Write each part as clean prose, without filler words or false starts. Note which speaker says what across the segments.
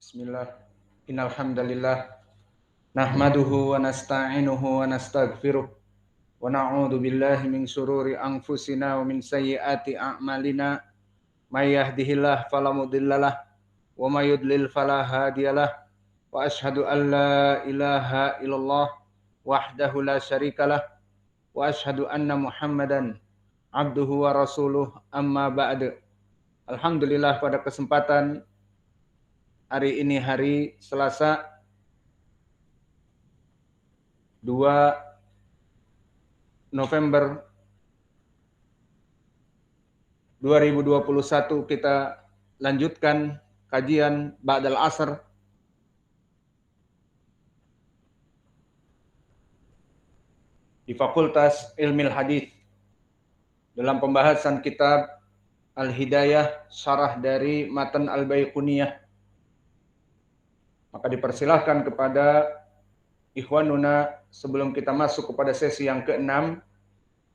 Speaker 1: Bismillah. Innal hamdalillah nahmaduhu wa nasta'inuhu wa nastaghfiruh wa na'udzu billahi min syururi anfusina wa min sayyiati a'malina may yahdihillahu fala mudhillalah wa may yudlil fala hadiyalah wa asyhadu an la ilaha illallah wahdahu la syarikalah wa asyhadu anna Muhammadan abduhu wa rasuluh amma ba'du. Alhamdulillah, pada kesempatan hari ini hari Selasa 2 November 2021 kita lanjutkan kajian Ba'dal Asr di Fakultas Ilmil Hadis dalam pembahasan kitab Al-Hidayah, syarah dari Matan Al-Baiquniyah. Maka dipersilahkan kepada ikhwanuna sebelum kita masuk kepada sesi yang ke-6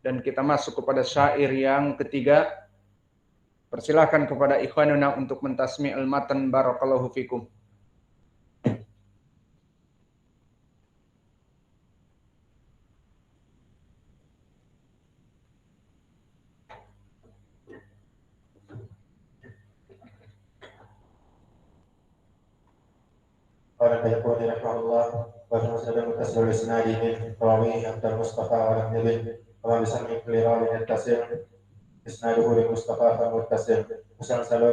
Speaker 1: dan kita masuk kepada syair yang ketiga, persilahkan kepada ikhwanuna untuk mentasmi' al-matan. Barakallahu fikum.
Speaker 2: قال فيقول رحمه الله والمسند متصل الاسناد من راويه عبد المصطفى ولم يبن وما بسمع كل راو يتصل اسناده للمصطفى فمتصل مسلسل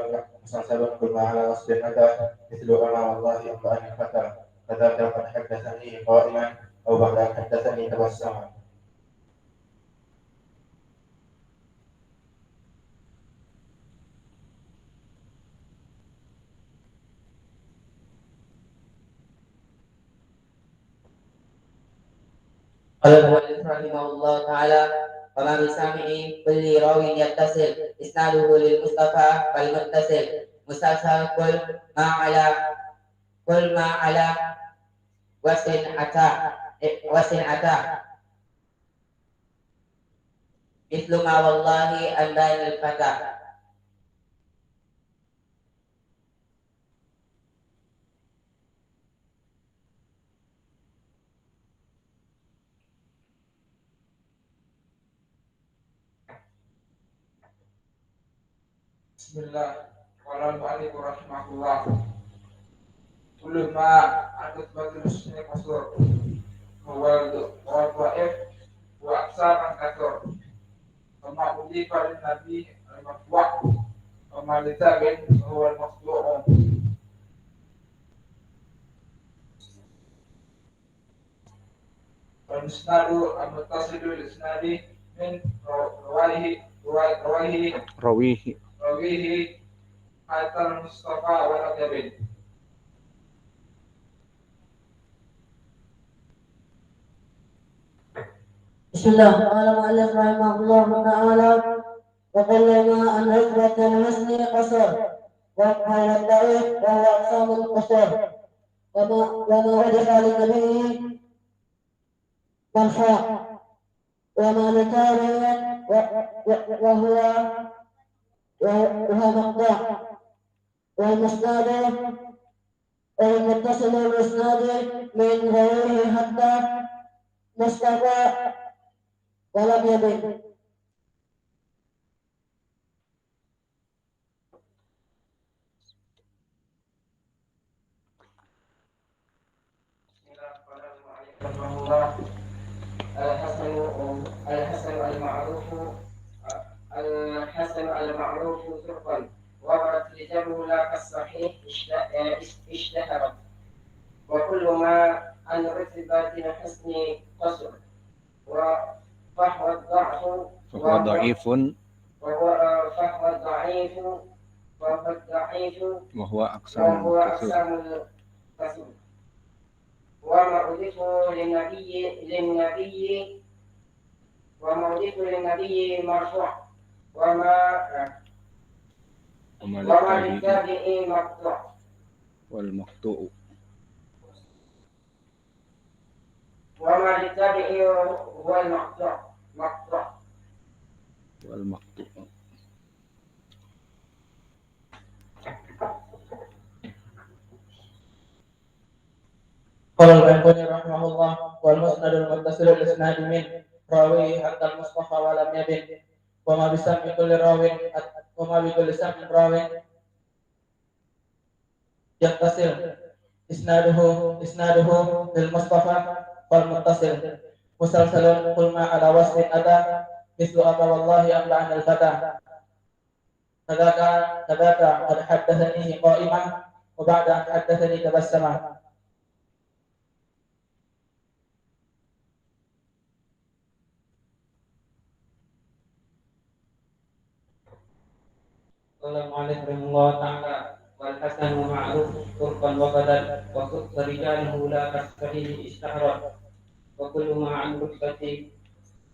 Speaker 2: كل ما على وصف الندى مثل انا والله انباني الفتى فذاك قد حدثني قائما او بعد ان حدثني تبسما.
Speaker 3: قال المؤلف رحمه الله تعالى وما بسامع كل راو يتصل اسناده للمصطفى فالمتصل مسلسل كل ما على وسن أتى مثل ما والله أنباني الفتى.
Speaker 4: Bismillah. Qala al-mu'allif rahimahullah. Kullu ma al-batil husni qasur. Huwa al-wa'if wa aksaran kathur. Wa ma udifa lin-nabi al-maqwa' wa ma litabin huwa al-maqtu'u. Wa musnadu al-muttasilu bil-isnadi min rawihi rawihi Hatal Mustafa wa Nabi.
Speaker 3: Bismillah. Qala mu'allif rahimahullah ta'ala wa qallama an rutbatan husni qasar wa qala da'if wa huwa aqsamul qasar wa ma wajha li nabihi marfa wa ma litari wa huwa maqta' wa musnad المتصل الاسناد من غيره حتى مصطفى ولم يبن.
Speaker 5: الحسن المعروف سرقا وردت رجاله لا كالصحيح اشتهرت وكل ما عن رتبة الحسن قصر فهو الضعف
Speaker 1: فهو ضعيف
Speaker 5: فهو الضعيف
Speaker 1: وهو أقسام
Speaker 5: الكثير وما أضيف للنبي مرفوع وما للتابع مقطوع
Speaker 1: والمقطوع
Speaker 5: وما للتابع هو المقطوع
Speaker 1: والمقطوع.
Speaker 2: قال البيقوني رحمه الله والمسند المتصل الاسناد من راويه حتى المصطفى ولم يبن وما بسمع كل راوي وما بكل سمع راوي يتصل اسناده للمصطفى والمتصل مسلسل قل ما على وصف اتى مثل ابا والله انبأني الفتى كذاك قد حدثني قائما وبعد ان حدثني تبسما. قال المؤلف رحمه الله تعالى والحسن معروف طرقا وبدل وخط رجاله لا كالصحيح اشتهرت وكل ما عن رتبة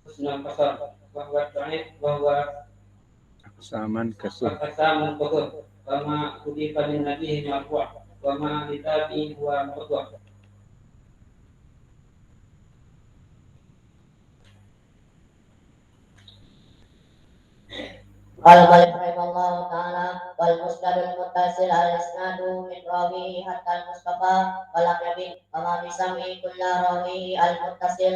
Speaker 2: حسن القصر وهو الضعيف وهو
Speaker 1: Saman kasur.
Speaker 2: أقسام القصر وما أضيف للنبي مرفوع وما لتابعه هو مرفوع.
Speaker 3: قال المؤلف رحمه الله تعالى والمسند المتصل الاسناد من راويه حتى المصطفى ولم يبن وما بسمع كل راويه المتصل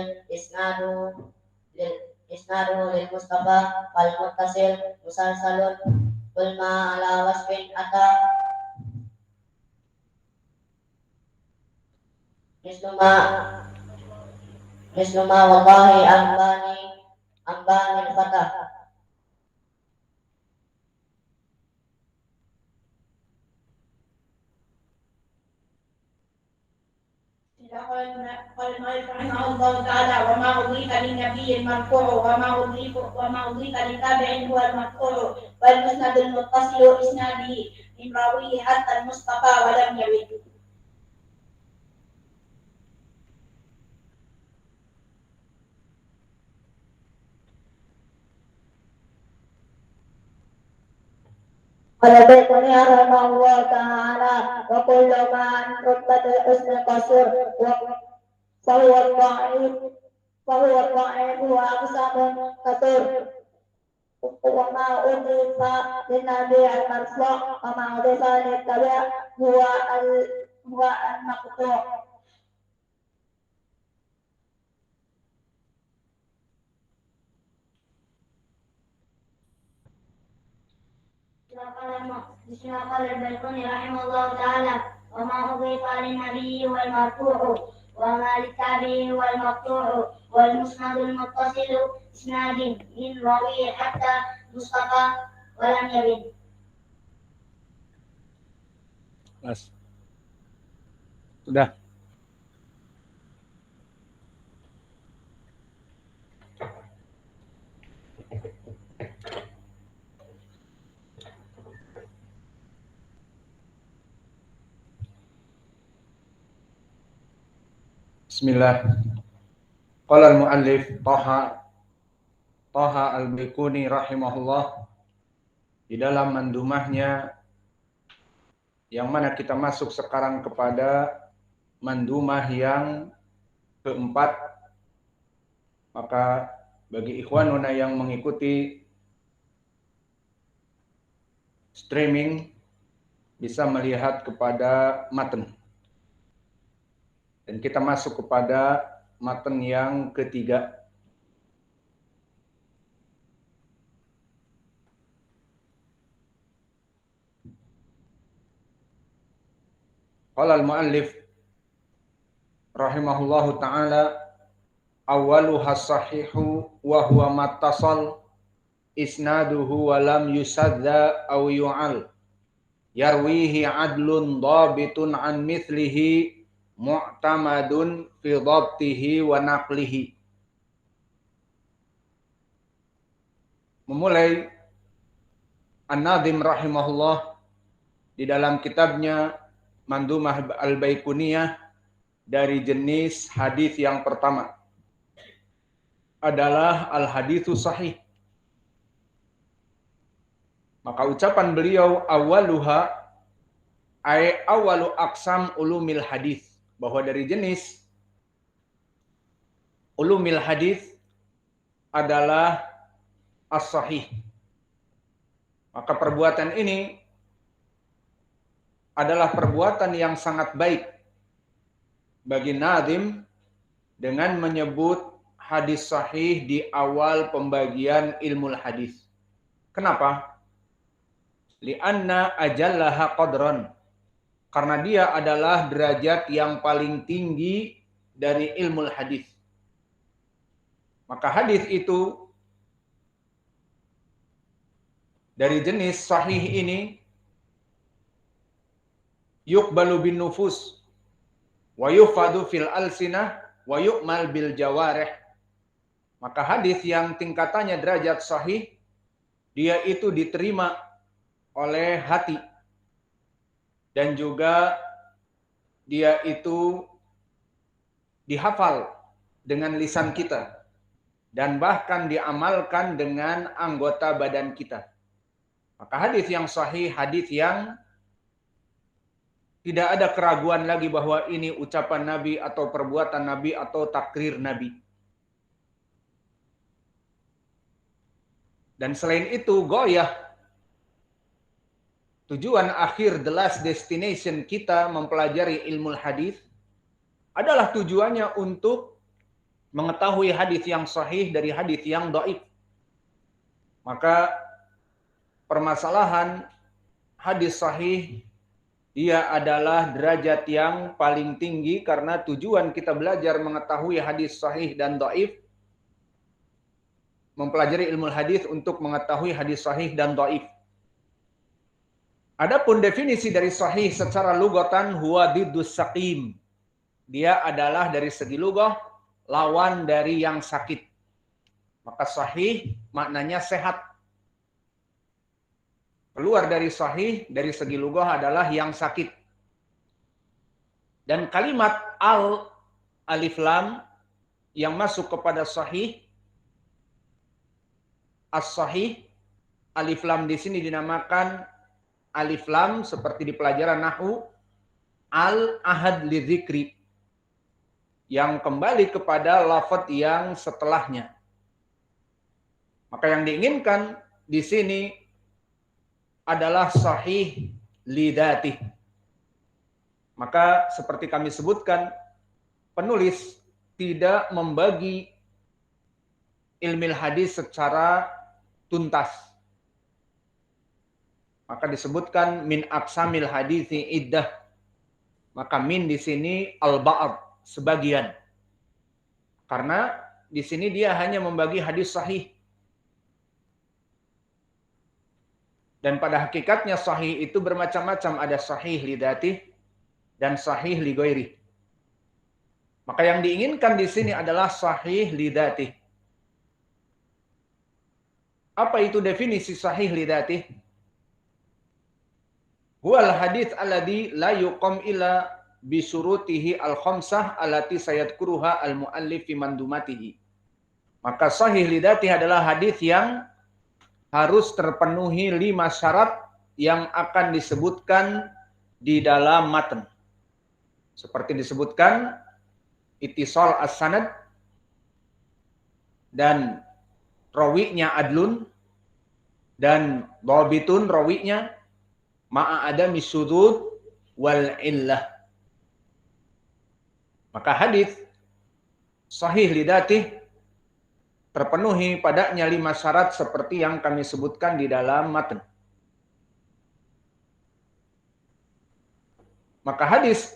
Speaker 3: اسناده للمصطفى والمتصل مسلسل كل ما على وصف اتى مثل ما والله أنباني الفتى.
Speaker 6: قال المؤلف رحمه الله تعالى وما أضيف للنبي المرفوع وما أضيف لتابع هو المرفوع والمسند المتصل إسناده من راويه حتى المصطفى ولم يبن. قال البيقوني رحمه الله تعالى وكل ما عن رتبة الحسن قصر فهو الضعيف وأقسام كثير وما أضيف للنبي المرفوع وما أضيف للتابع هو المقطوع. قال البيقوني رحمه الله تعالى وما أضيف للنبي هو المرفوع وما للتابع هو المقطوع والمسند المتصل إسناد من راويه حتى مصطفى ولم يبن.
Speaker 1: Mas. Sudah. Bismillah. Qala al-muallif Taha al-Baiquni rahimahullah di dalam mandumahnya yang mana kita masuk sekarang kepada mandumah yang keempat, maka bagi ikhwanuna yang mengikuti streaming bisa melihat kepada matan. Dan kita masuk kepada matan yang ketiga. Qala al-muallif rahimahullahu ta'ala awwaluha sahihu wa huwa mattasal isnaduhu wa lam yusadda aw yu'al yarwihi adlun dhabitun an mithlihi mu'tamadun fi dhabtihi wa naqlihi. Memulai An-Nadhim rahimahullah di dalam kitabnya Mandumah Al-Baiquniyah dari jenis hadis yang pertama adalah al-haditsu sahih. Maka ucapan beliau awaluha ay awalu aqsam ulumil hadis, bahwa dari jenis ulumil hadis adalah as-sahih. Maka perbuatan ini adalah perbuatan yang sangat baik bagi Nazim dengan menyebut hadis sahih di awal pembagian ilmu hadis. Kenapa? Li'anna ajallaha qadran. Karena dia adalah derajat yang paling tinggi dari ilmu hadis. Maka hadis itu dari jenis sahih ini yuqbalu bin nufus wa yufadu fil alsinah wa yu'mal bil jawarih. Maka hadis yang tingkatannya derajat sahih, dia itu diterima oleh hati dan juga dia itu dihafal dengan lisan kita dan bahkan diamalkan dengan anggota badan kita. Maka hadis yang sahih, hadis yang tidak ada keraguan lagi bahwa ini ucapan Nabi atau perbuatan Nabi atau takrir Nabi. Dan selain itu, goyah, tujuan akhir, the last destination kita mempelajari ilmu hadis adalah tujuannya untuk mengetahui hadis yang sahih dari hadis yang dhaif. Maka permasalahan hadis sahih dia adalah derajat yang paling tinggi karena tujuan kita belajar mengetahui hadis sahih dan dhaif, mempelajari ilmu hadis untuk mengetahui hadis sahih dan dhaif. Adapun definisi dari sahih secara lugatan huwa diddus saqim. Dia adalah dari segi lugah lawan dari yang sakit. Maka sahih maknanya sehat. Keluar dari sahih dari segi lugah adalah yang sakit. Dan kalimat alif lam yang masuk kepada sahih, as-sahih, alif lam di sini dinamakan alif lam seperti di pelajaran nahwu al-ahad lidzikri, yang kembali kepada lafaz yang setelahnya. Maka yang diinginkan di sini adalah sahih lidatih. Maka seperti kami sebutkan, penulis tidak membagi ilmu hadis secara tuntas. Maka disebutkan min aqsamil haditsi iddah. Maka min di sini al-ba'd, sebagian. Karena di sini dia hanya membagi hadis sahih. Dan pada hakikatnya sahih itu bermacam-macam, ada sahih lidatih dan sahih li ghairi. Maka yang diinginkan di sini adalah sahih lidatih. Apa itu definisi sahih lidatih? Huwal hadits alladzi la yuqam illa bi syurutihi al-khamsah allati sayadkuruha al-muallif fi mandumatihi. Maka sahih lidatih adalah hadis yang harus terpenuhi 5 syarat yang akan disebutkan di dalam matan. Seperti disebutkan ittisal as-sanad dan rawinya adlun dan dhabitun rawinya ma'a adami sudud wal illah. Maka hadis sahih lidatih terpenuhi padanya 5 syarat seperti yang kami sebutkan di dalam matan. Maka hadis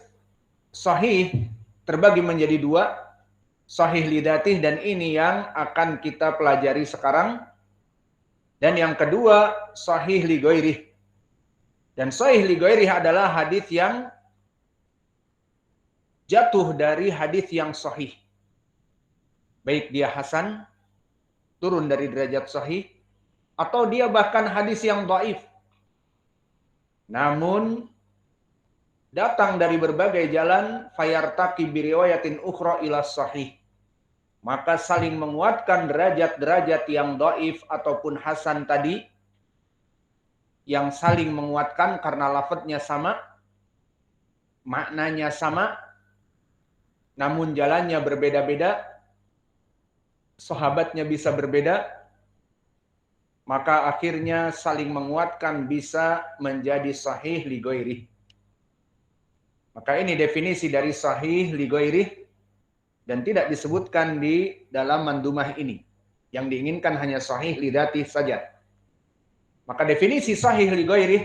Speaker 1: sahih terbagi menjadi 2, sahih lidatih, dan ini yang akan kita pelajari sekarang. Dan yang kedua, sahih li ghairih. Dan sahih li ghairih adalah hadis yang jatuh dari hadis yang sahih. Baik dia hasan, turun dari derajat sahih, atau dia bahkan hadis yang dhaif. Namun datang dari berbagai jalan, fayartaqi bi riwayatin ukhra ila sahih. Maka saling menguatkan derajat-derajat yang dhaif ataupun hasan tadi, yang saling menguatkan karena lafadznya sama, maknanya sama, namun jalannya berbeda-beda, sahabatnya bisa berbeda, maka akhirnya saling menguatkan bisa menjadi sahih li ghairih. Maka ini definisi dari sahih li ghairih dan tidak disebutkan di dalam mandumah ini. Yang diinginkan hanya sahih li dzatih saja. Maka definisi sahih li ghairih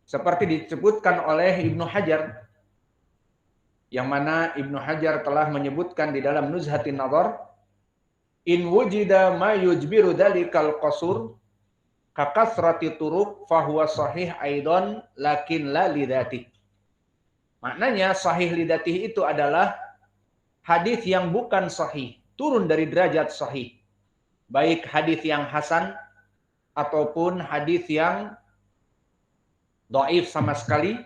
Speaker 1: seperti disebutkan oleh Ibnu Hajar, yang mana Ibnu Hajar telah menyebutkan di dalam Nuzhatin Nadhar, in wujida ma yujbiru dzalikal qasur ka kasrati turuq fa huwa sahih aidan lakin la li dzatih. Maknanya sahih li dzatih itu adalah hadis yang bukan sahih, turun dari derajat sahih. Baik hadis yang hasan ataupun hadis yang dhaif sama sekali,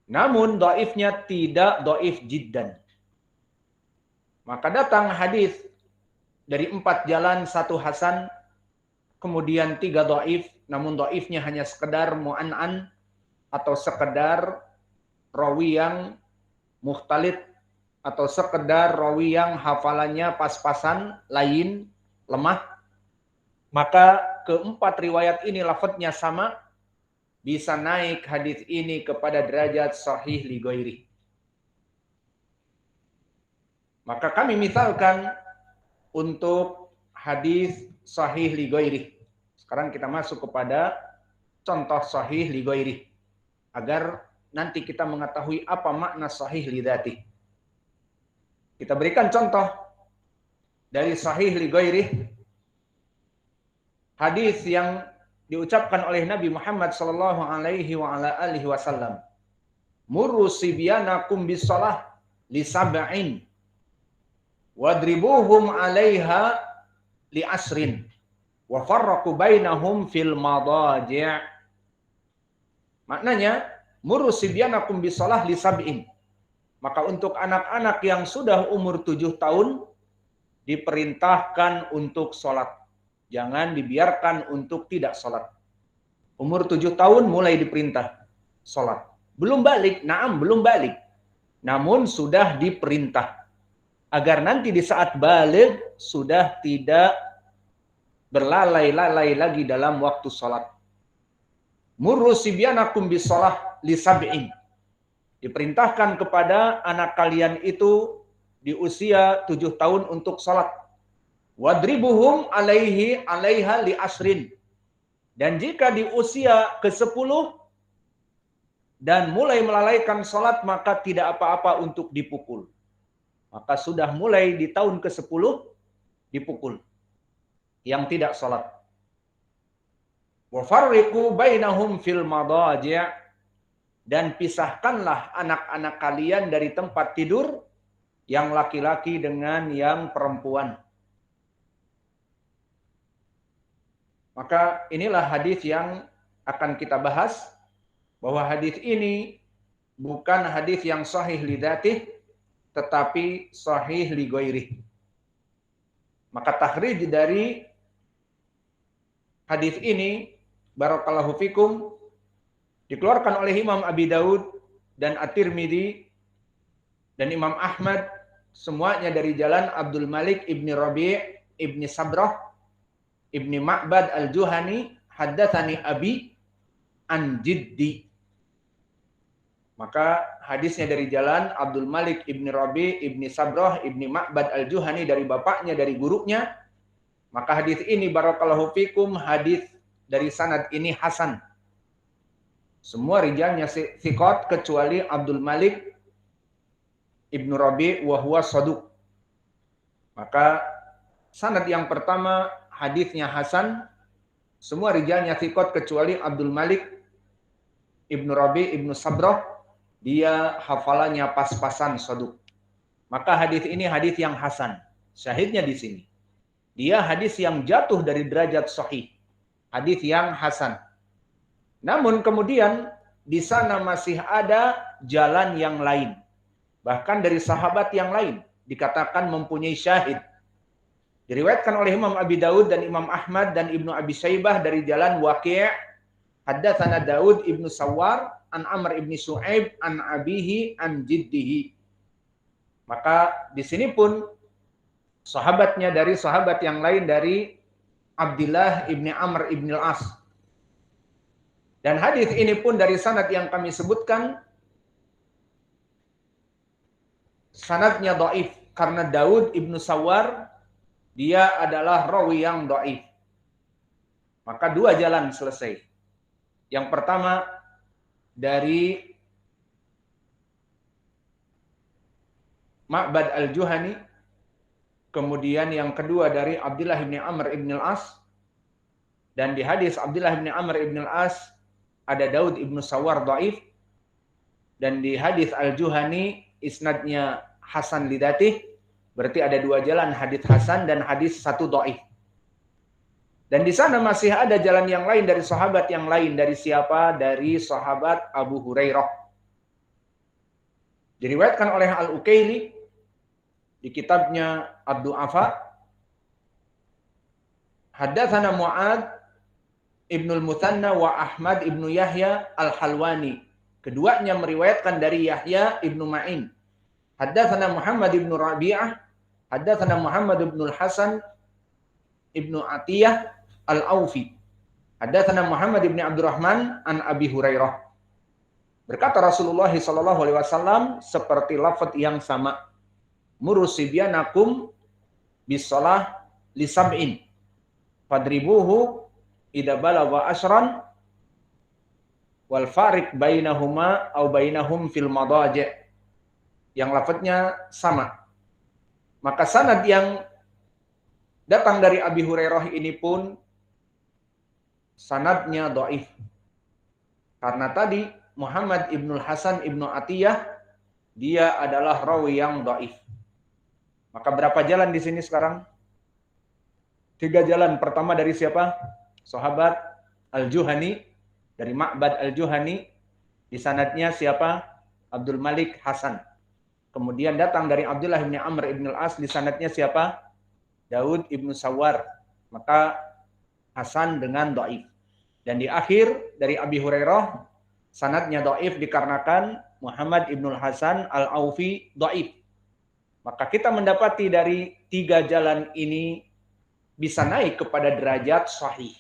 Speaker 1: namun dhaifnya tidak dhaif jiddan. Maka datang hadis dari 4 jalan, 1 hasan, kemudian 3 dhaif, namun dhaifnya hanya sekedar mu'an'an atau sekedar rawi yang mukhtalid atau sekedar rawi yang hafalannya pas-pasan, lain, lemah. Maka keempat riwayat ini lafadznya sama, bisa naik hadis ini kepada derajat sahih li ghairi. Maka kami misalkan untuk hadis sahih li ghairi. Sekarang kita masuk kepada contoh sahih li ghairi agar nanti kita mengetahui apa makna sahih li dzatih. Kita berikan contoh dari sahih li ghairi, hadis yang diucapkan oleh Nabi Muhammad sallallahu alaihi wa ala alihi wasallam. Murru sibyanakum bis shalah li sab'in wadribuhum 'alaiha li asrin wa farraqu bainahum fil madaji'. Maknanya murru sibyanakum bis shalah li sab'in. Maka untuk anak-anak yang sudah umur 7 tahun diperintahkan untuk sholat. Jangan dibiarkan untuk tidak sholat. Umur 7 tahun mulai diperintah sholat. Belum balik, naam belum balik. Namun sudah diperintah. Agar nanti di saat balik sudah tidak berlalai-lalai lagi dalam waktu sholat. Murru sibyanakum bis shalah li sab'in. Diperintahkan kepada anak kalian itu di usia 7 tahun untuk sholat. Wadribuhum 'alaiha li asrin. Dan jika di usia ke-10 dan mulai melalaikan sholat, maka tidak apa-apa untuk dipukul. Maka sudah mulai di tahun ke-10 dipukul yang tidak sholat. Wa farriqu bainahum fil madaji'. Dan pisahkanlah anak-anak kalian dari tempat tidur, yang laki-laki dengan yang perempuan. Maka inilah hadis yang akan kita bahas, bahwa hadis ini bukan hadis yang sahih li dzatih, tetapi sahih li ghairih. Maka takhrij dari hadis ini, barakallahu fikum, dikeluarkan oleh Imam Abi Daud dan At-Tirmidzi dan Imam Ahmad, semuanya dari jalan Abdul Malik ibni Rabi' ibni Sabrah ibni Ma'bad al-Juhani, haddatsani Abi an Jiddi. Maka hadisnya dari jalan Abdul Malik ibni Rabi' ibni Sabrah ibni Ma'bad al-Juhani, dari bapaknya, dari gurunya. Maka hadis ini barakallahu fikum, hadis dari sanad ini hasan. Semua rijalnya thiqat kecuali Abdul Malik Ibnu Rabi' wa huwa saduq. Maka sanad yang pertama hadisnya hasan, semua rijalnya thiqat kecuali Abdul Malik Ibnu Rabi' Ibnu Sabrah, dia hafalannya pas-pasan saduq. Maka hadis ini hadis yang hasan. Syahidnya di sini. Dia hadis yang jatuh dari derajat sahih. Hadis yang hasan. Namun kemudian di sana masih ada jalan yang lain. Bahkan dari sahabat yang lain dikatakan mempunyai syahid. Diriwayatkan oleh Imam Abi Daud dan Imam Ahmad dan Ibnu Abi Syaibah dari jalan Waqi', haddatsana Daud Ibnu Sawar an Amr ibni Su'aib an abihi an jiddihi. Maka di sini pun sahabatnya dari sahabat yang lain, dari Abdullah ibni Amr ibni al-As. Dan hadis ini pun dari sanad yang kami sebutkan sanadnya dhaif karena Daud ibnu Sawar dia adalah rawi yang dhaif. Maka dua jalan selesai. Yang pertama dari Ma'bad al-Juhani, kemudian yang kedua dari Abdullah bin Amr ibn al-As, dan di hadis Abdullah bin Amr ibn al-As ada Daud ibnu Sawar dhaif, dan di hadis al-Juhani isnadnya hasan lidatih, berarti ada dua jalan, hadis hasan dan hadis satu dhaif. Dan di sana masih ada jalan yang lain dari sahabat yang lain. Dari siapa? Dari sahabat Abu Hurairah. Diriwayatkan oleh Al-Ukaili di kitabnya Ad-Du'afa. Haddatsana Mu'ad Ibnul Muthanna wa Ahmad Ibnu Yahya Al-Halwani. Keduanya meriwayatkan dari Yahya Ibnu Ma'in. Haddatsana Muhammad Ibnu Rabi'ah. Haddatsana Muhammad Ibnu Hasan Ibnu Atiyah Al-Aufi. Haddatsana Muhammad ibn Abdurrahman an Abi Hurairah. Berkata Rasulullah sallallahu alaihi wasallam seperti lafaz yang sama. Murusibyanakum bis-shalah li sab'in. Fadribuhu idza balagha ashran wal fariq bainahuma aw bainahum fil madaji'. Yang lafaznya sama. Maka sanad yang datang dari Abi Hurairah ini pun sanadnya dhaif. Karena tadi Muhammad ibnul Hasan ibnu Atiyah dia adalah rawi yang dhaif. Maka berapa jalan di sini sekarang? 3 jalan. Pertama dari siapa? Sahabat Al-Juhani, dari Ma'bad Al-Juhani. Di sanadnya siapa? Abdul Malik Hasan. Kemudian datang dari Abdullah bin Amr ibn al-As, di sanadnya siapa? Daud ibnu Sawar. Maka hasan dengan dhaif. Dan di akhir dari Abi Hurairah sanadnya dhaif dikarenakan Muhammad ibnul Hasan Al-Aufi dhaif. Maka kita mendapati dari 3 jalan ini bisa naik kepada derajat sahih.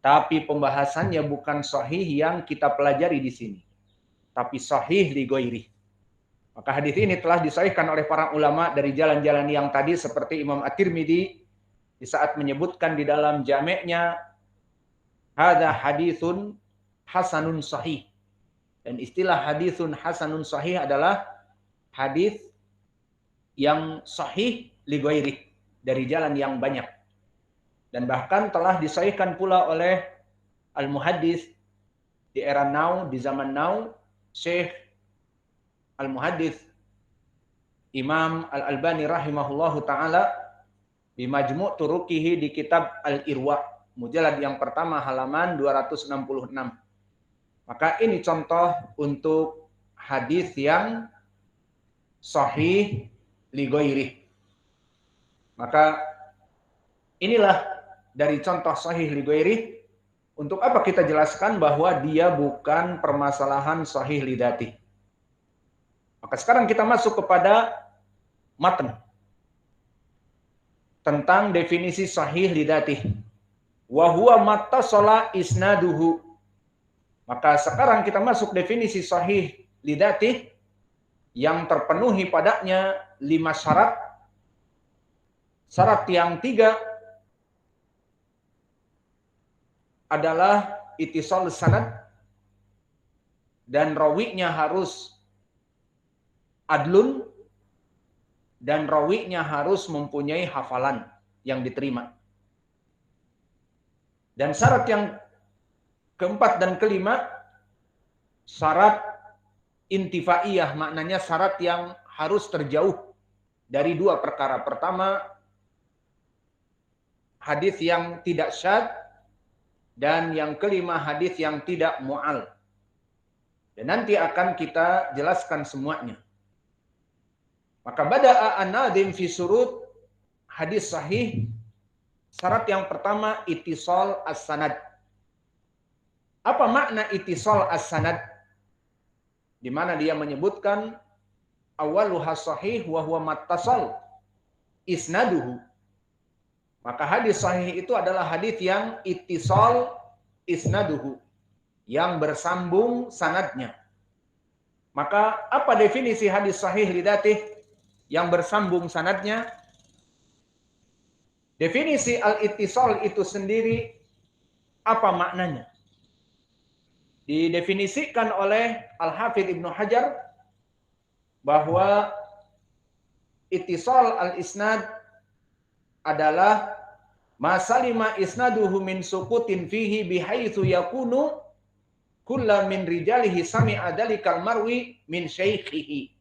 Speaker 1: Tapi pembahasannya bukan sahih yang kita pelajari di sini, tapi sahih li ghairi. Maka hadis ini telah disahihkan oleh para ulama dari jalan-jalan yang tadi, seperti Imam At-Tirmidzi di saat menyebutkan di dalam jami'nya hadza haditsun hasanun sahih. Dan istilah haditsun hasanun sahih adalah hadis yang sahih li ghairi, dari jalan yang banyak. Dan bahkan telah disahihkan pula oleh al-muhaddits di era now, di zaman now, Syekh al-muhaddits Imam Al-Albani rahimahullahu taala di Majmu' Turuqihi di kitab Al-Irwa, mujallad yang pertama halaman 266. Maka ini contoh untuk hadis yang sahih li ghairi. Maka inilah dari contoh sahih li ghairi. Untuk apa kita jelaskan bahwa dia bukan permasalahan sahih li dzati. Maka sekarang kita masuk kepada matan tentang definisi sahih li dzati. Wa huwa mattasala isnaduhu. Maka sekarang kita masuk definisi sahih li dzati yang terpenuhi padanya 5 syarat. Syarat yang 3 adalah ittisal sanad, dan rawinya harus adlun, dan rawinya harus mempunyai hafalan yang diterima. Dan syarat yang keempat dan kelima, syarat intifaiyah, maknanya syarat yang harus terjauh dari 2 perkara. Pertama, hadis yang tidak syadz, dan yang kelima hadis yang tidak mu'al. Dan nanti akan kita jelaskan semuanya. Maka bada'a an-nadhim fi surut hadis sahih. Syarat yang pertama ittisal as-sanad. Apa makna ittisal as-sanad? Di mana dia menyebutkan awwaluha sahih wa huwa mattasal isnaduhu. Maka hadis sahih itu adalah hadis yang ittisal isnaduhu, yang bersambung sanadnya. Maka apa definisi hadis sahih li dzatih? yang bersambung sanadnya. Definisi al-ittisal itu sendiri apa maknanya? Didefinisikan oleh Al-Hafidz Ibnu Hajar bahwa ittisal al-isnad adalah masalima isnaduhu min sukutin fihi bihaitsu yakunu kulla min rijalihi sami'a dalikal marwi min syaikhihi.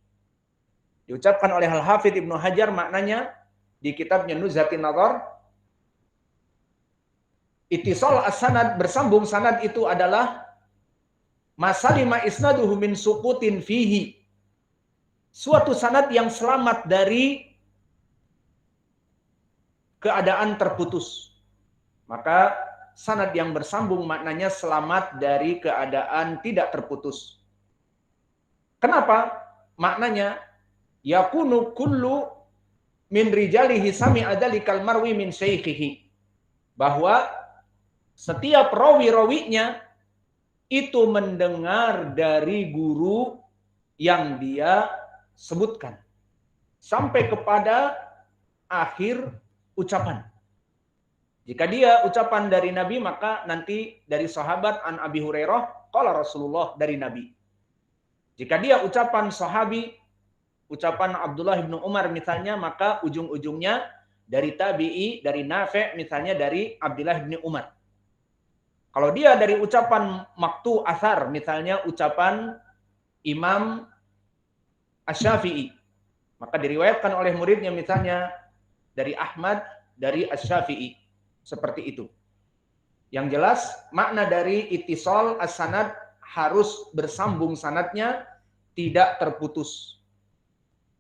Speaker 1: Diucapkan oleh Al-Hafidz Ibnu Hajar maknanya di kitabnya Nuzhatin Nazar. Ittisal as-sanad, bersambung sanad itu adalah masalima isnaduhu min sukutin fihi, suatu sanad yang selamat dari keadaan terputus. Maka sanad yang bersambung maknanya selamat dari keadaan tidak terputus. Kenapa? Maknanya yakunu kullu min rijalihi sami'a dalikal marwi min syaikhihi, bahwa setiap rawi-rawinya itu mendengar dari guru yang dia sebutkan sampai kepada akhir ucapan. Jika dia ucapan dari Nabi, maka nanti dari sahabat an Abi Hurairah qala Rasulullah, dari Nabi. Jika dia ucapan sahabi, ucapan Abdullah bin Umar misalnya, maka ujung-ujungnya dari tabi'i, dari Nafi', misalnya dari Abdullah bin Umar. Kalau dia dari ucapan maktu asar, misalnya ucapan Imam Asy-Syafi'i, maka diriwayatkan oleh muridnya misalnya dari Ahmad, dari Asy-Syafi'i. Seperti itu. Yang jelas makna dari ittisal as-sanad harus bersambung sanadnya, tidak terputus.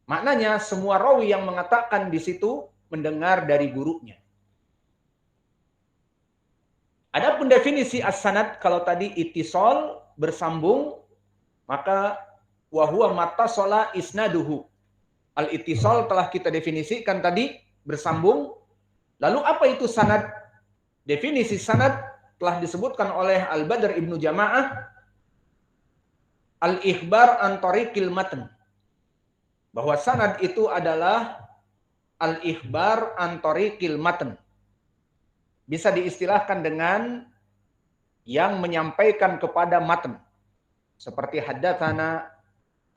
Speaker 1: Maknanya semua rawi yang mengatakan di situ mendengar dari gurunya. Adapun definisi as-sanad, kalau tadi ittisal bersambung, maka wa huwa mattasala isnaduhu. Al-ittisal telah kita definisikan tadi, bersambung. Lalu apa itu sanad? Definisi sanad telah disebutkan oleh Al-Badr Ibnu Jamaah, al-ikhbar an tariqil matan. Bahwa sanad itu adalah al-ikhbar an tariqil matan. Bisa diistilahkan dengan yang menyampaikan kepada matan. Seperti haddatsana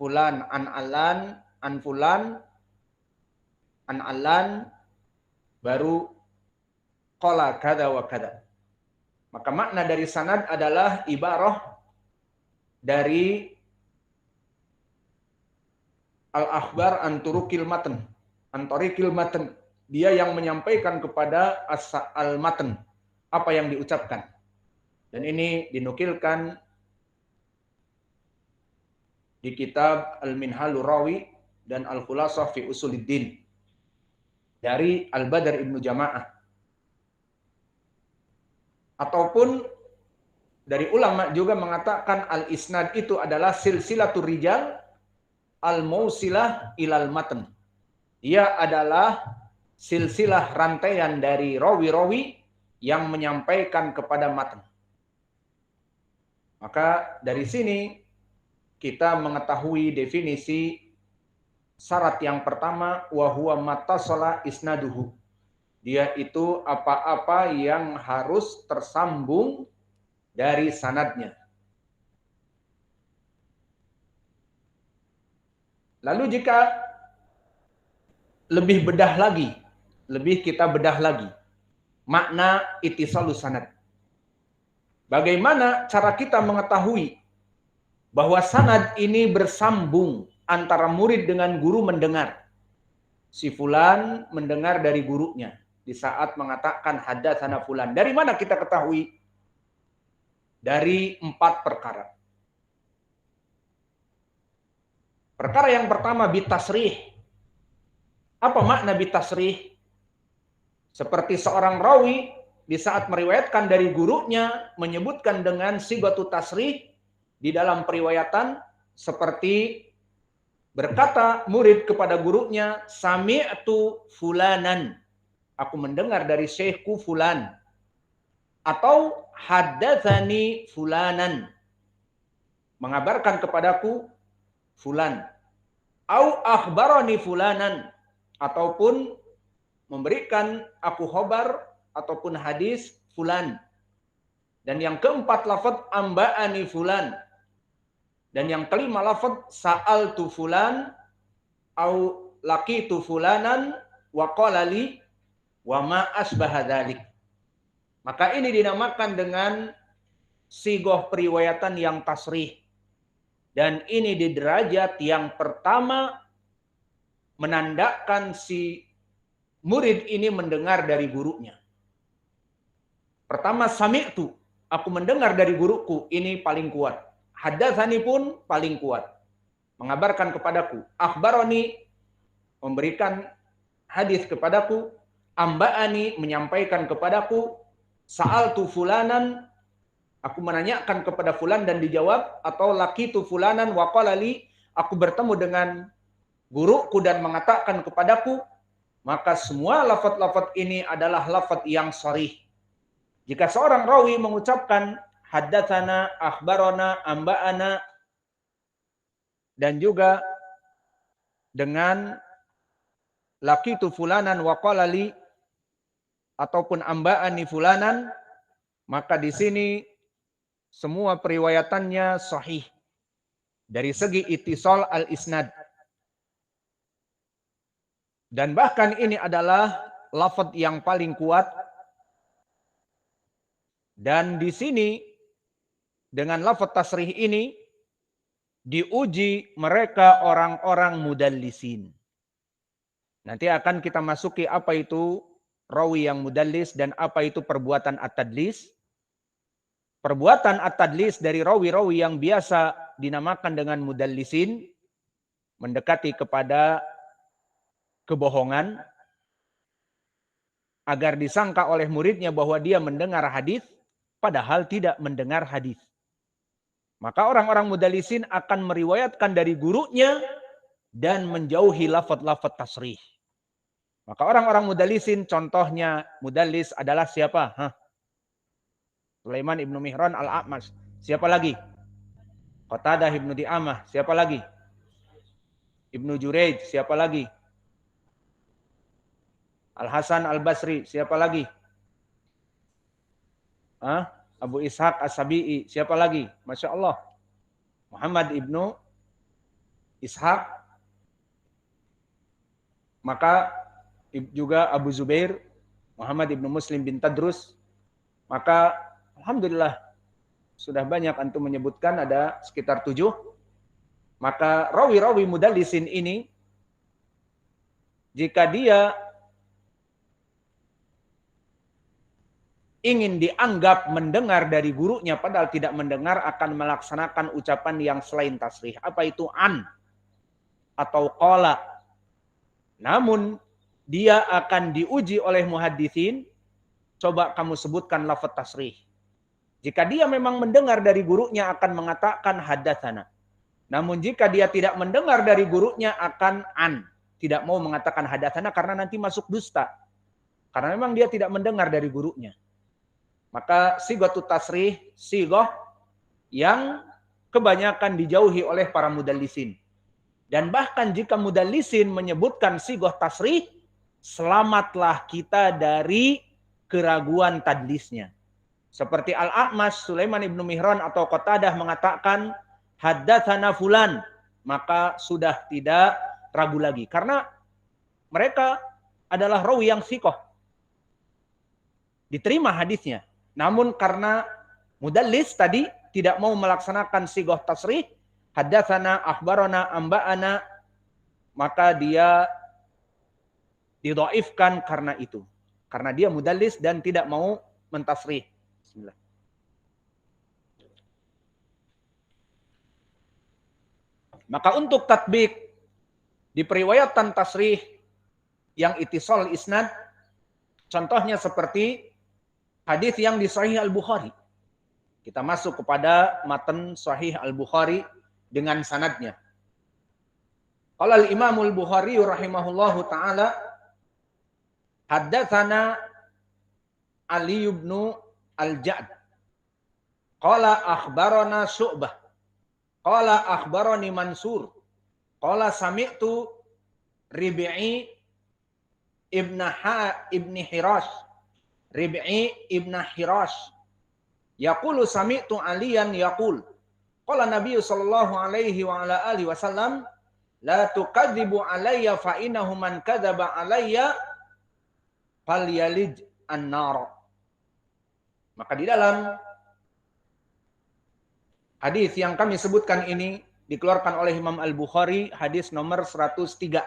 Speaker 1: fulan an alan an fulan an alan, baru qala kada wa kada. Maka makna dari sanad adalah ibarah dari al-akhbar an turukil matan, an tariqil matan. Dia yang menyampaikan kepada al-matan, apa yang diucapkan. Dan ini dinukilkan di kitab Al-Minhalur Rawi dan Al-Khulasah fi Usuluddin dari Al-Badr Ibnu Jamaah. Ataupun dari ulama juga mengatakan al-isnad itu adalah silsilatur rijal al-mausilah ilal matan. Dia adalah silsilah rantaian dari rawi-rawi yang menyampaikan kepada matan. Maka dari sini kita mengetahui definisi syarat yang pertama, wa huwa mattasala isnaduhu. Dia itu apa-apa yang harus tersambung dari sanadnya. Lalu jika lebih kita bedah lagi makna ittisalus sanad. Bagaimana cara kita mengetahui bahwa sanad ini bersambung antara murid dengan guru mendengar? Si fulan mendengar dari gurunya di saat mengatakan haddatsana fulan. Dari mana kita ketahui? Dari 4 perkara. Perkara yang pertama bitasrih. Apa makna bitasrih? Seperti seorang rawi di saat meriwayatkan dari gurunya menyebutkan dengan sigatu tasrih di dalam periwayatan, seperti berkata murid kepada gurunya, sami'tu fulanan. Aku mendengar dari syekhku fulan. Atau haddatsani fulanan. Mengabarkan kepadaku fulan. Au akhbarani fulanan, ataupun memberikan aku khobar ataupun hadis fulan. Dan yang keempat lafaz amba'ani fulan. Dan yang kelima lafaz sa'altu fulan au laqitu fulanan wa qala li wa ma asbaha dzalik. Maka ini dinamakan dengan sigoh periwayatan yang tasrih. Dan ini di derajat yang pertama menandakan si murid ini mendengar dari gurunya. Pertama, sami'tu, aku mendengar dari guruku, ini paling kuat. Haddatsani pun paling kuat. Mengabarkan kepadaku. Akhbaroni, memberikan hadis kepadaku. Amba'ani, menyampaikan kepadaku. Sa'altu fulanan, aku menanyakan kepada fulan dan dijawab. Atau laqitu fulanan wa qala li, aku bertemu dengan guruku dan mengatakan kepadaku. Maka semua lafaz-lafaz ini adalah lafaz yang sharih. Jika seorang rawi mengucapkan haddatsana, akhbarana, amba'ana, dan juga dengan laqitu fulanan wa qala li ataupun amba'ani fulanan, maka di sini semua periwayatannya sahih dari segi ittisal al-isnad. Dan bahkan ini adalah lafaz yang paling kuat. Dan di sini dengan lafaz tasrih ini diuji mereka orang-orang mudallisin. Nanti akan kita masuki apa itu rawi yang mudallis dan apa itu perbuatan at-tadlis. Perbuatan at-tadlis dari rawi-rawi yang biasa dinamakan dengan mudallisin, mendekati kepada kebohongan agar disangka oleh muridnya bahwa dia mendengar hadis padahal tidak mendengar hadis. Maka orang-orang mudallisin akan meriwayatkan dari gurunya dan menjauhi lafaz-lafaz tasrih. Maka orang-orang mudallisin contohnya mudallis adalah siapa? Sulaiman ibnu Mihran al-A'mash. Siapa lagi? Qatadah ibnu Di'amah. Siapa lagi? Ibnu Jurayj. Siapa lagi? Al-Hasan al-Basri. Siapa lagi? Abu Ishaq as-Sabi'i. Siapa lagi? Masya Allah. Muhammad ibnu Ishaq. Maka juga Abu Zubair. Muhammad ibnu Muslim bin Tadrus. Maka alhamdulillah sudah banyak antum menyebutkan, ada sekitar 7. Maka rawi-rawi mudallisin ini jika dia ingin dianggap mendengar dari gurunya padahal tidak mendengar, akan melaksanakan ucapan yang selain tasrih. Apa itu an atau qala. Namun dia akan diuji oleh muhaddisin. Coba kamu sebutkan lafaz tasrih. Jika dia memang mendengar dari gurunya akan mengatakan haddatsana. Namun jika dia tidak mendengar dari gurunya akan an. Tidak mau mengatakan haddatsana karena nanti masuk dusta. Karena memang dia tidak mendengar dari gurunya. Maka sighatut tasrih, sighah yang kebanyakan dijauhi oleh para mudallisin. Dan bahkan jika mudallisin menyebutkan sighah tasrih, selamatlah kita dari keraguan tadlisnya. Seperti Al-A'mash, Sulaiman ibnu Mihran atau Qatadah mengatakan haddatsana fulan, maka sudah tidak ragu lagi. Karena mereka adalah rawi yang thiqah. Diterima hadisnya. Namun karena mudallis tadi tidak mau melaksanakan sighah tasrih, haddatsana, akhbarana, amba'ana, maka dia didhaifkan karena itu. Karena dia mudallis dan tidak mau mentasrih. Bismillah. Maka untuk tatbik di periwayatan tasrih yang ittisal isnad, contohnya seperti hadis yang di Sahih Al-Bukhari. Kita masuk kepada matan Sahih Al-Bukhari dengan sanadnya. Qala al-Imam Al-Bukhari rahimahullahu taala haddatsana Ali ibn Al-Ja'd. Qala akhbarana Syu'bah. Qala akhbarani Mansur. Qala sami'tu Rib'i ibni Hirash. Rib'i ibn Hirash. Yaqulu sami'tu Aliyan yaqul. Qala Nabi sallallahu alaihi wa ala alihi wasallam, la tukadzibu alayya fa innahu man kadzaba alayya falyalij an-nar. Maka di dalam hadis yang kami sebutkan ini dikeluarkan oleh Imam Al-Bukhari, hadis nomor 103.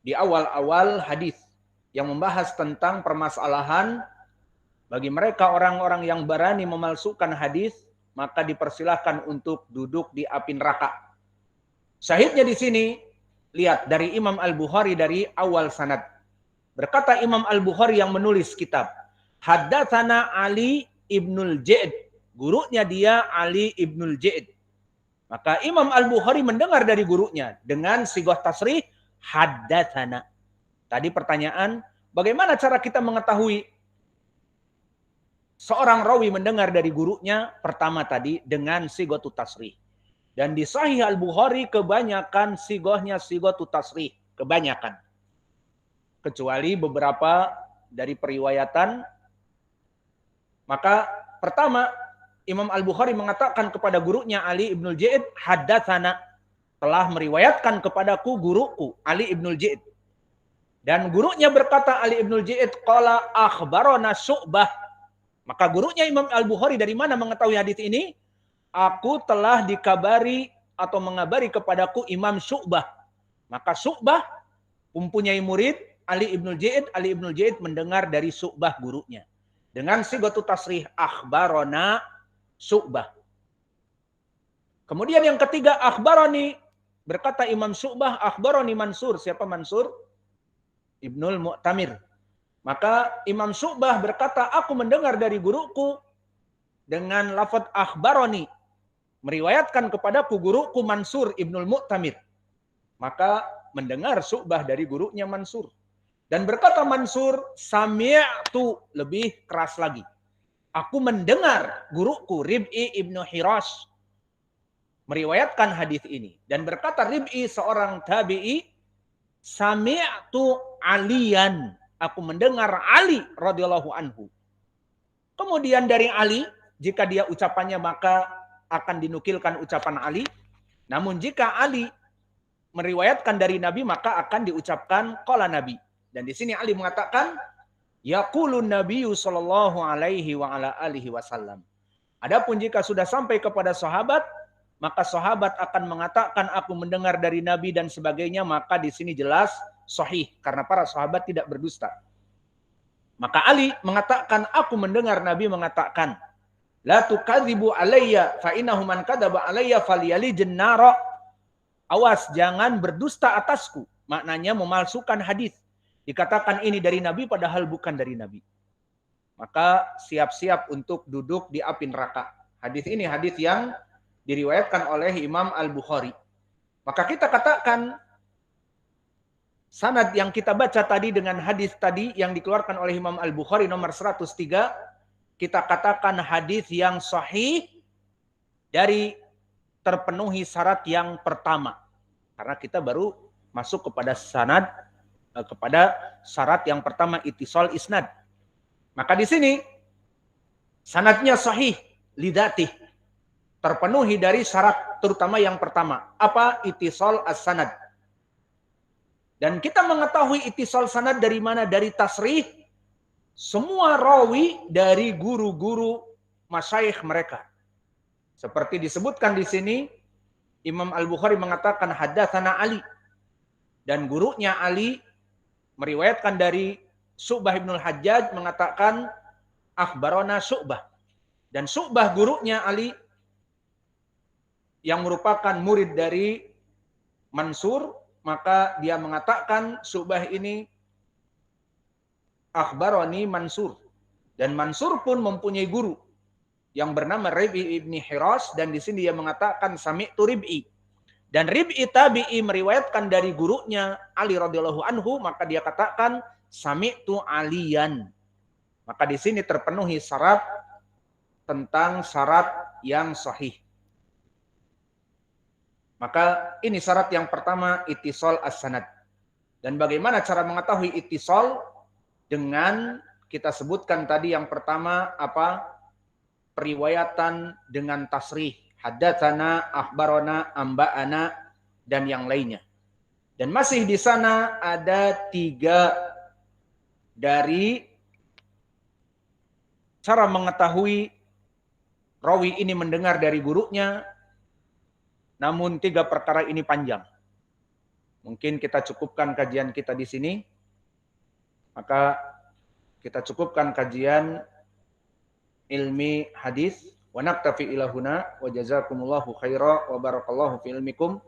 Speaker 1: Di awal-awal hadis yang membahas tentang permasalahan bagi mereka orang-orang yang berani memalsukan hadis, maka dipersilahkan untuk duduk di api neraka. Syahidnya di sini, lihat dari Imam Al-Bukhari dari awal sanad. Berkata Imam Al-Bukhari yang menulis kitab, Haddatsana Ali ibnul Ja'd. Gurunya dia Ali ibnul Ja'd. Maka Imam Al-Bukhari mendengar dari gurunya dengan sigah tasrih haddatsana. Tadi pertanyaan, bagaimana cara kita mengetahui seorang rawi mendengar dari gurunya? Pertama tadi dengan sigah tasrih. Dan di Sahih Al-Bukhari kebanyakan sigahnya sigah tasrih, kebanyakan. Kecuali beberapa dari periwayatan. Maka pertama Imam Al-Bukhari mengatakan kepada gurunya Ali ibnul Ja'd, haddatsana, telah meriwayatkan kepadaku guruku Ali ibnul Ja'd. Dan gurunya berkata Ali ibnul Ja'd, qala akhbarana Syu'bah. Maka gurunya Imam Al-Bukhari dari mana mengetahui hadis ini? Aku telah dikabari atau mengabari kepadaku Imam Syu'bah. Maka Syu'bah mempunyai murid Ali ibnul Ja'd. Ali ibnul Ja'd mendengar dari Syu'bah gurunya. Dengan sigatu tasrih akhbarana Syu'bah. Kemudian yang ketiga, akhbarani, berkata Imam Syu'bah, akhbarani Mansur. Siapa Mansur? Ibnul Mu'tamir. Maka Imam Syu'bah berkata, aku mendengar dari guruku dengan lafaz akhbarani, meriwayatkan kepadaku guruku Mansur Ibnul Mu'tamir. Maka mendengar Syu'bah dari gurunya Mansur. Dan berkata Mansur, sami'tu, lebih keras lagi. Aku mendengar guruku Rib'i ibnu Hirash meriwayatkan hadis ini. Dan berkata Rib'i seorang tabi'i, sami'tu Aliyan, aku mendengar Ali radhiyallahu anhu. Kemudian dari Ali, jika dia ucapannya maka akan dinukilkan ucapan Ali. Namun jika Ali meriwayatkan dari Nabi maka akan diucapkan qala Nabi. Dan di sini Ali mengatakan yaqulun nabiyyu sallallahu alaihi wa ala alihi wasallam. Adapun jika sudah sampai kepada sahabat, maka sahabat akan mengatakan aku mendengar dari Nabi dan sebagainya, maka di sini jelas sahih karena para sahabat tidak berdusta. Maka Ali mengatakan aku mendengar Nabi mengatakan la tukadzibu alayya fa innahu man kadzaba alayya falyalijin nar. Awas jangan berdusta atasku. Maknanya memalsukan hadis. Dikatakan ini dari Nabi padahal bukan dari Nabi. Maka siap-siap untuk duduk di api neraka. Hadis ini hadis yang diriwayatkan oleh Imam Al-Bukhari. Maka kita katakan sanad yang kita baca tadi dengan hadis tadi yang dikeluarkan oleh Imam Al-Bukhari nomor 103, kita katakan hadis yang sahih dari terpenuhi syarat yang pertama. Karena kita baru masuk kepada sanad, kepada syarat yang pertama ittisal isnad. Maka di sini sanadnya sahih lidatih, terpenuhi dari syarat terutama yang pertama. Apa? Ittisal as-sanad. Dan kita mengetahui ittisal sanad dari mana? Dari tasrih semua rawi dari guru-guru masyayikh mereka. Seperti disebutkan di sini, Imam Al-Bukhari mengatakan haddatsana Ali. Dan gurunya Ali meriwayatkan dari Syu'bah ibnul Hajjaj mengatakan akhbarana Syu'bah. Dan Syu'bah gurunya Ali yang merupakan murid dari Mansur, maka dia mengatakan Syu'bah ini akhbarani Mansur. Dan Mansur pun mempunyai guru yang bernama Rib'i ibn Hirash, dan di sini dia mengatakan sami'tu Rib'i. Dan Rib'i tabi'i meriwayatkan dari gurunya Ali radhiyallahu anhu, maka dia katakan sami'tu Aliyan. Maka di sini terpenuhi syarat tentang syarat yang sahih. Maka ini syarat yang pertama, ittisal as-sanad. Dan bagaimana cara mengetahui ittisal? Dengan kita sebutkan tadi yang pertama apa? Periwayatan dengan tasrih, haddatsana, akhbarana, amba'ana, dan yang lainnya. Dan masih di sana ada 3 dari cara mengetahui rawi ini mendengar dari gurunya. Namun 3 perkara ini panjang. Mungkin kita cukupkan kajian kita di sini. Maka kita cukupkan kajian ilmi hadis. Wa naktafi ila huna wa jazakumullahu khaira wa barakallahu fi ilmikum.